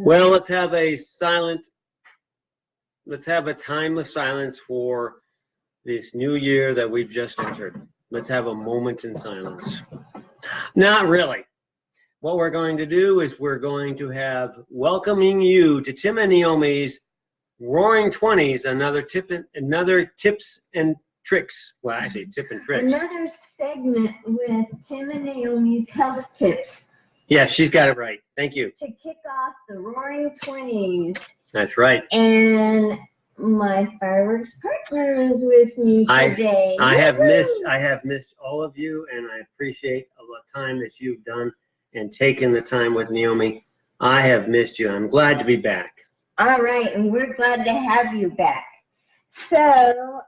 Well, let's have a time of silence for this new year that we've just entered. Let's have a moment in silence. Not really. What we're going to do is we're going to have welcoming you to Tim and Naomi's Roaring 20s, another tips and tricks. Well, actually, tip and tricks. Another segment with Tim and Naomi's health tips. Yeah, she's got it right. Thank you. To kick off the Roaring 20s. That's right. And my fireworks partner is with me today. I have missed all of you, and I appreciate a lot of time that you've done and taken the time with Naomi. I have missed you. I'm glad to be back. All right, and we're glad to have you back. So,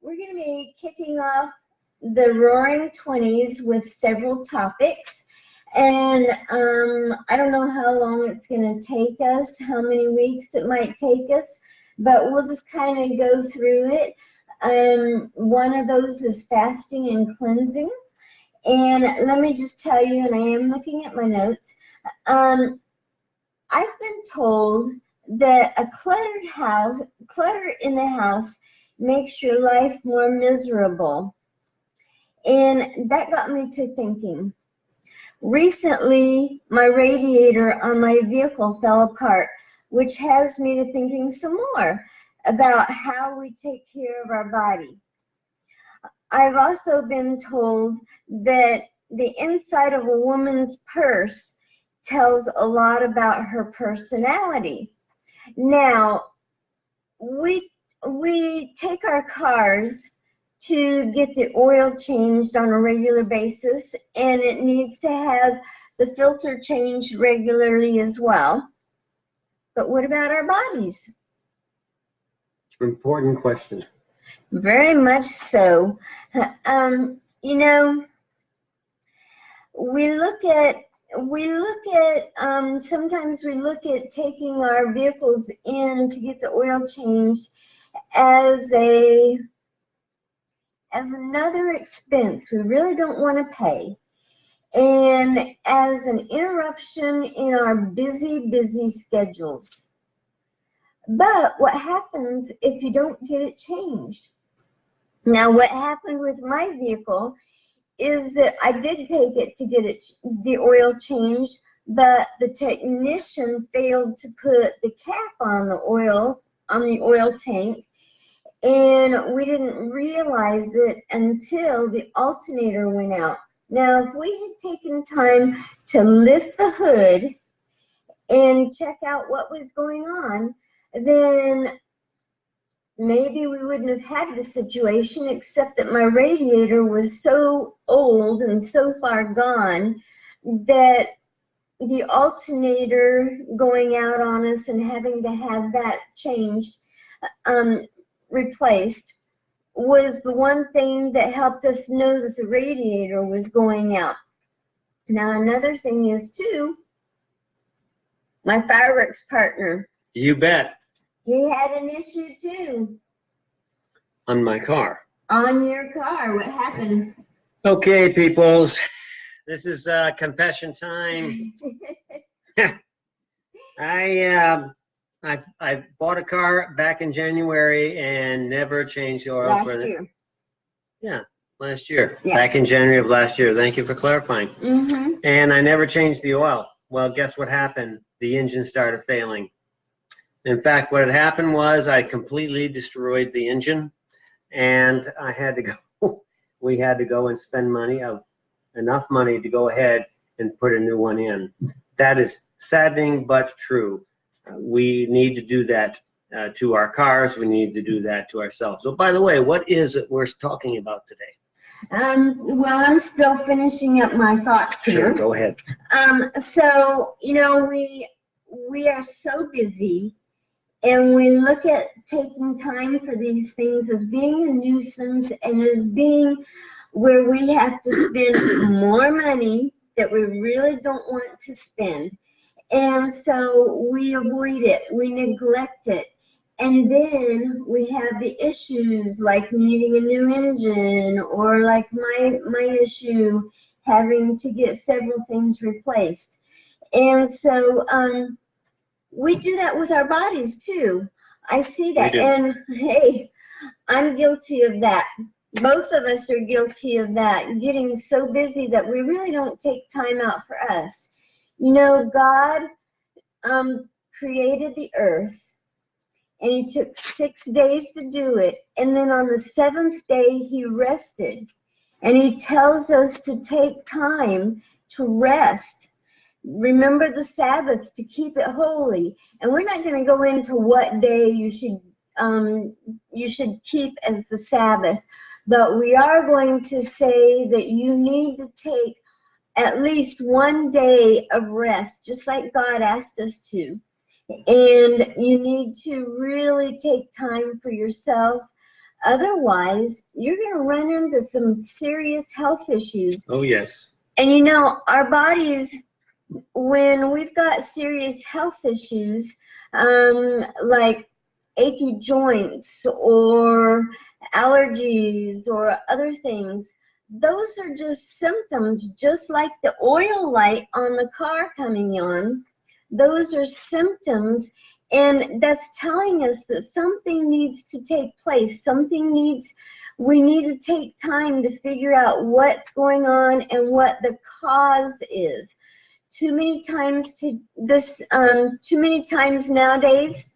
we're going to be kicking off the Roaring 20s with several topics. And I don't know how long it's going to take us, how many weeks it might take us, but we'll just kind of go through it. One of those is fasting and cleansing. And let me just tell you, and I am looking at my notes, I've been told that a clutter in the house makes your life more miserable. And that got me to thinking. Recently, my radiator on my vehicle fell apart, which has me to thinking some more about how we take care of our body. I've also been told that the inside of a woman's purse tells a lot about her personality. Now, we take our cars to get the oil changed on a regular basis, and it needs to have the filter changed regularly as well. But what about our bodies? Important question. Very much so. You know, sometimes we look at taking our vehicles in to get the oil changed as another expense we really don't want to pay, and as an interruption in our busy schedules. But what happens if you don't get it changed? Now, what happened with my vehicle is that I did take it to get the oil changed, but the technician failed to put the cap on the oil tank, and we didn't realize it until the alternator went out. Now, if we had taken time to lift the hood and check out what was going on, then maybe we wouldn't have had the situation, except that my radiator was so old and so far gone that the alternator going out on us and having to have that changed, replaced, was the one thing that helped us know that the radiator was going out. Now, another thing is, too, my fireworks partner. You bet. He had an issue, too. On my car. On your car. What happened? Okay, peoples. This is confession time. I bought a car back in January and never changed the oil for it. Last year. Yeah, last year. Yeah. Back in January of last year. Thank you for clarifying. Mm-hmm. And I never changed the oil. Well, guess what happened? The engine started failing. In fact, what had happened was I completely destroyed the engine, and I had to go. We had to go and spend enough money to go ahead and put a new one in. That is saddening but true. We need to do that to our cars. We need to do that to ourselves. So, by the way, what is it we're talking about today? Well, I'm still finishing up my thoughts here. Sure, go ahead. So, you know, we are so busy, and we look at taking time for these things as being a nuisance and as being where we have to spend more money that we really don't want to spend. And so we avoid it, we neglect it. And then we have the issues like needing a new engine, or like my issue having to get several things replaced. And so we do that with our bodies too. I see that. We do. And hey, I'm guilty of that. Both of us are guilty of that, getting so busy that we really don't take time out for us. You know, God created the earth, and he took 6 days to do it. And then on the 7th day, he rested. And he tells us to take time to rest. Remember the Sabbath, to keep it holy. And we're not going to go into what day you should keep as the Sabbath, but we are going to say that you need to take at least 1 day of rest, just like God asked us to. And you need to really take time for yourself. Otherwise, you're going to run into some serious health issues. Oh, yes. And you know, our bodies, when we've got serious health issues, like achy joints or allergies or other things, those are just symptoms, just like the oil light on the car coming on. Those are symptoms, and that's telling us that something needs to take place. We need to take time to figure out what's going on and what the cause is. Too many times nowadays,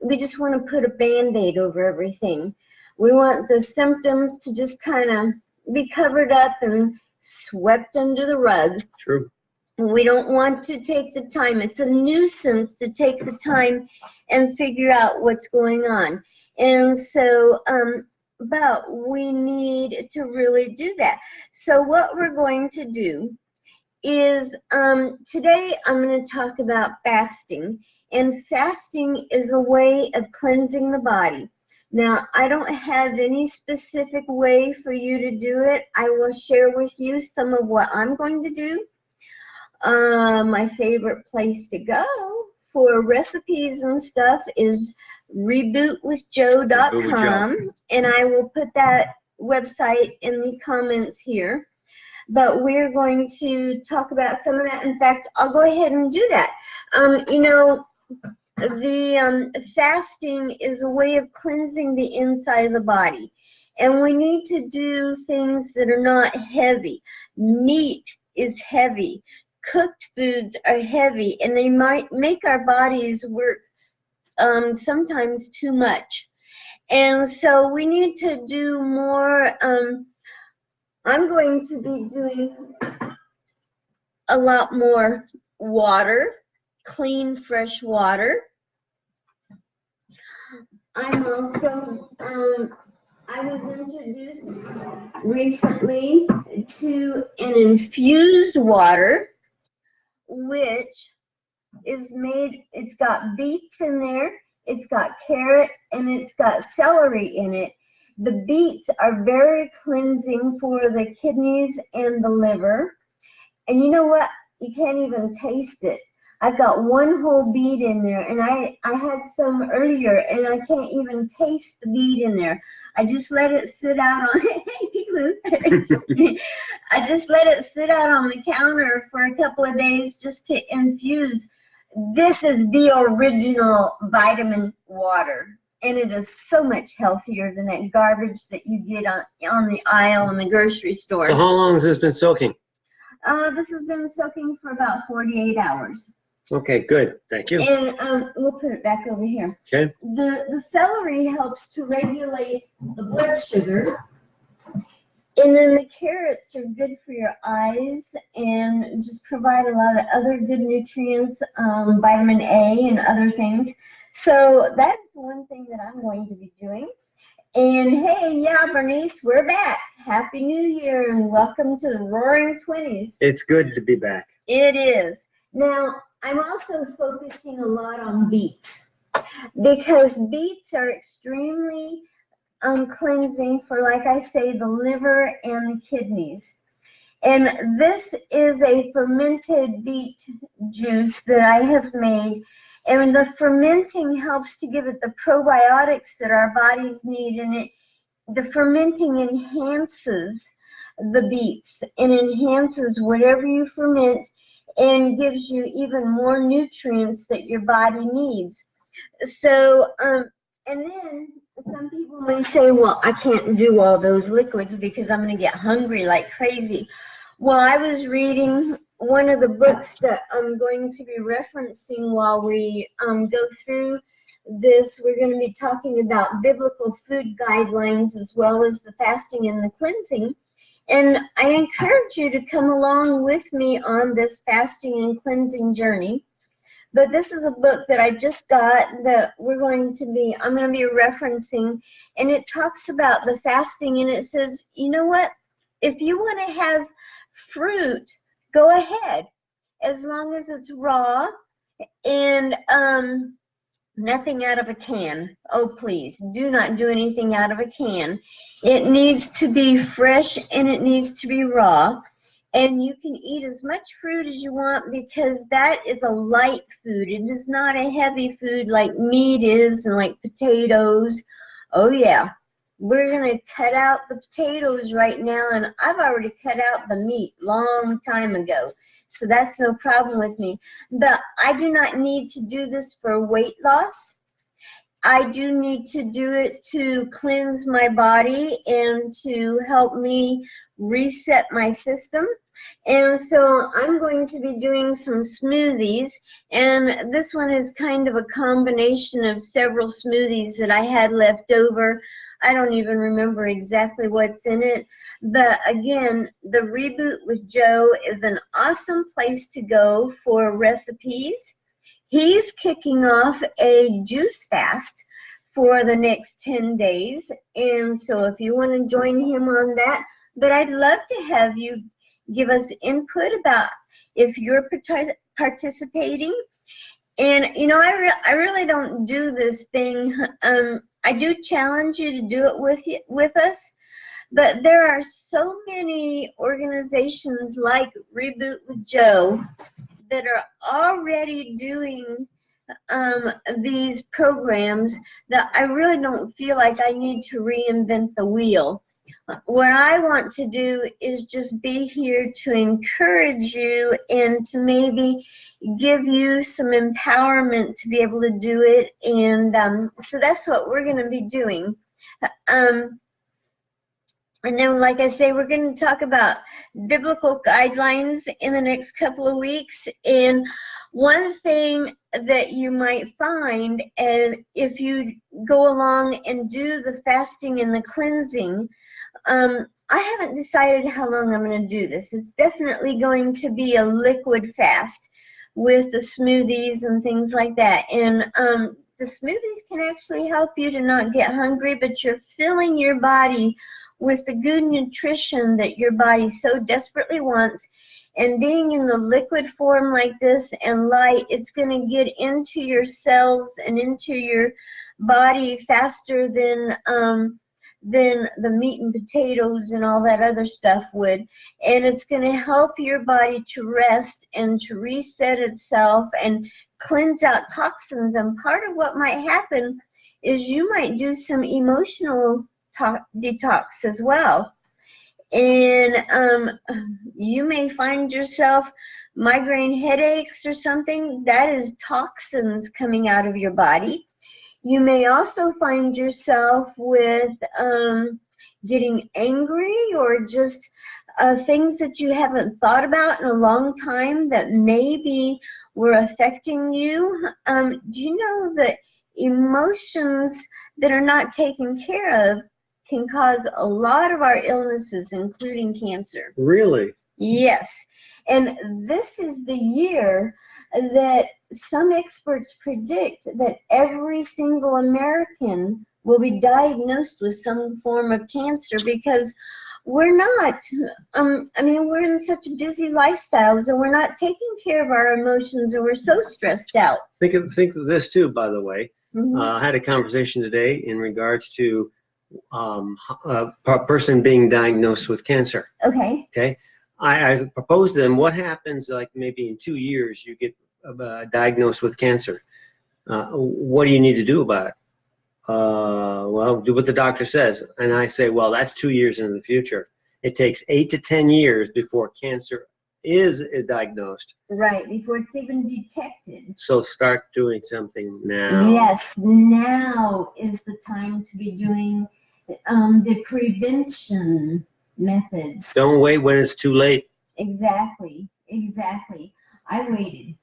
we just want to put a Band-Aid over everything. We want the symptoms to just kind of be covered up and swept under the rug. True. We don't want to take the time. It's a nuisance to take the time and figure out what's going on. And so, but we need to really do that. So what we're going to do is, today I'm going to talk about fasting. And fasting is a way of cleansing the body. Now, I don't have any specific way for you to do it. I will share with you some of what I'm going to do. My favorite place to go for recipes and stuff is rebootwithjoe.com, and I will put that website in the comments here. But we're going to talk about some of that. In fact, I'll go ahead and do that. You know, the fasting is a way of cleansing the inside of the body. And we need to do things that are not heavy. Meat is heavy. Cooked foods are heavy, and they might make our bodies work sometimes too much. And so we need to do more. I'm going to be doing a lot more water, clean, fresh water. I'm also, I was introduced recently to an infused water, which is made, it's got beets in there, it's got carrot, and it's got celery in it. The beets are very cleansing for the kidneys and the liver. And you know what? You can't even taste it. I've got one whole beet in there, and I had some earlier, and I can't even taste the beet in there. I just let it sit out on I just let it sit out on the counter for a couple of days just to infuse. This is the original vitamin water, and it is so much healthier than that garbage that you get on the aisle in the grocery store. So how long has this been soaking? This has been soaking for about 48 hours. Okay, good. Thank you. And we'll put it back over here. Okay. The celery helps to regulate the blood sugar. And then the carrots are good for your eyes and just provide a lot of other good nutrients, vitamin A and other things. So that's one thing that I'm going to be doing. And hey, yeah, Bernice, we're back. Happy New Year and welcome to the Roaring 20s. It's good to be back. It is. Now, I'm also focusing a lot on beets because beets are extremely cleansing for, like I say, the liver and the kidneys. And this is a fermented beet juice that I have made. And the fermenting helps to give it the probiotics that our bodies need. And the fermenting enhances the beets and enhances whatever you ferment. and gives you even more nutrients that your body needs. So, and then some people may say, well, I can't do all those liquids because I'm going to get hungry like crazy. Well, I was reading one of the books that I'm going to be referencing while we go through this. We're going to be talking about biblical food guidelines as well as the fasting and the cleansing. And I encourage you to come along with me on this fasting and cleansing journey. But this is a book that I just got that I'm going to be referencing, and it talks about the fasting, and it says, you know what? If you want to have fruit, go ahead, as long as it's raw and nothing out of a can. Oh, please, do not do anything out of a can. It needs to be fresh and it needs to be raw. And you can eat as much fruit as you want because that is a light food. It is not a heavy food like meat is and like potatoes. Oh, yeah. We're going to cut out the potatoes right now, and I've already cut out the meat long time ago. So that's no problem with me. But I do not need to do this for weight loss. I do need to do it to cleanse my body and to help me reset my system. And so I'm going to be doing some smoothies, and this one is kind of a combination of several smoothies that I had left over. I don't even remember exactly what's in it, but again, the Reboot with Joe is an awesome place to go for recipes. He's kicking off a juice fast for the next 10 days, and so if you want to join him on that, but I'd love to have you give us input about if you're participating. And you know, I really don't do this thing. I do challenge you to do it with us, but there are so many organizations like Reboot with Joe that are already doing these programs that I really don't feel like I need to reinvent the wheel. What I want to do is just be here to encourage you and to maybe give you some empowerment to be able to do it. And so that's what we're going to be doing. And then, like I say, we're going to talk about biblical guidelines in the next couple of weeks. And one thing that you might find if you go along and do the fasting and the cleansing, I haven't decided how long I'm going to do this. It's definitely going to be a liquid fast with the smoothies and things like that. And the smoothies can actually help you to not get hungry, but you're filling your body with the good nutrition that your body so desperately wants. And being in the liquid form like this and light, it's going to get into your cells and into your body faster than the meat and potatoes and all that other stuff would. And it's going to help your body to rest and to reset itself and cleanse out toxins. And part of what might happen is you might do some emotional detox as well. And you may find yourself migraine headaches or something. That is toxins coming out of your body. You may also find yourself with getting angry or just things that you haven't thought about in a long time that maybe were affecting you. Do you know that emotions that are not taken care of can cause a lot of our illnesses, including cancer? Really? Yes. And this is the year that some experts predict that every single American will be diagnosed with some form of cancer because we're not, we're in such busy lifestyles and we're not taking care of our emotions and we're so stressed out. Think of this too, by the way. Mm-hmm. I had a conversation today in regards to a person being diagnosed with cancer. Okay. Okay. I proposed to them, what happens like maybe in 2 years you get diagnosed with cancer? What do you need to do about it? Well, do what the doctor says. And I say, well, that's 2 years into the future. It takes 8 to 10 years before cancer is diagnosed. Right, before it's even detected. So start doing something now. Yes, now is the time to be doing the prevention methods. Don't wait when it's too late. Exactly, exactly. I waited.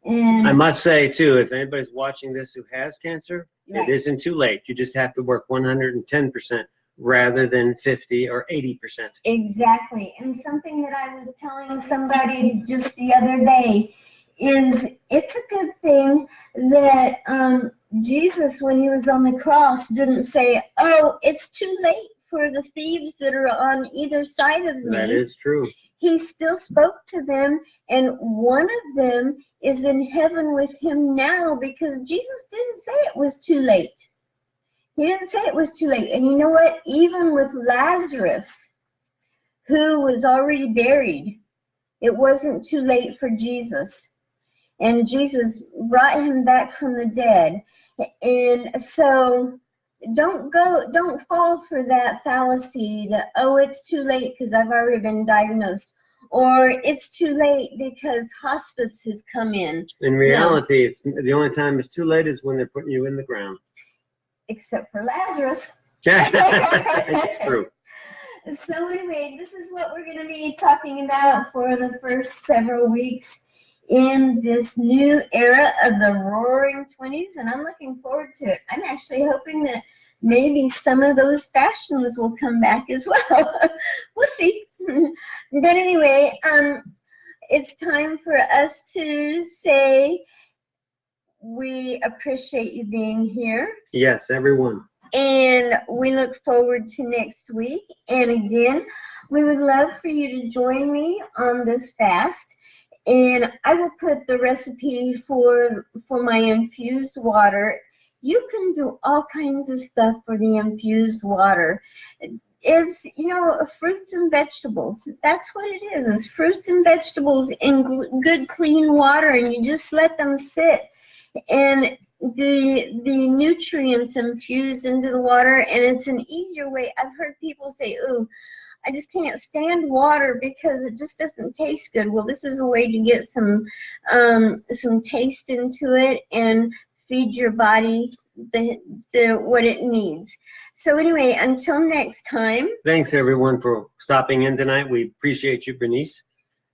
And I must say, too, if anybody's watching this who has cancer, right. it isn't too late. You just have to work 110% rather than 50 or 80%. Exactly. And something that I was telling somebody just the other day is it's a good thing that Jesus, when he was on the cross, didn't say, oh, it's too late for the thieves that are on either side of me. That is true. He still spoke to them, and one of them is in heaven with him now because Jesus didn't say it was too late. He didn't say it was too late. And you know what? Even with Lazarus, who was already buried, it wasn't too late for Jesus. And Jesus brought him back from the dead. And so don't fall for that fallacy that, oh, it's too late because I've already been diagnosed. Or it's too late because hospice has come in. In reality, it's, the only time it's too late is when they're putting you in the ground. Except for Lazarus. It's true. So anyway, this is what we're going to be talking about for the first several weeks in this new era of the Roaring 20s, and I'm looking forward to it. I'm actually hoping that maybe some of those fashions will come back as well. We'll see. But anyway, it's time for us to say we appreciate you being here. Yes, everyone. And we look forward to next week. And again, we would love for you to join me on this fast. And I will put the recipe for my infused water. You can do all kinds of stuff for the infused water. It's, fruits and vegetables. That's what it is. It's fruits and vegetables in good, clean water. And you just let them sit. And the nutrients infuse into the water, and it's an easier way. I've heard people say, "Ooh, I just can't stand water because it just doesn't taste good." Well, this is a way to get some taste into it and feed your body the what it needs. So anyway, until next time. Thanks everyone for stopping in tonight. We appreciate you, Bernice,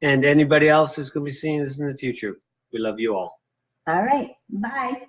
and anybody else who's going to be seeing this in the future. We love you all. All right. Bye.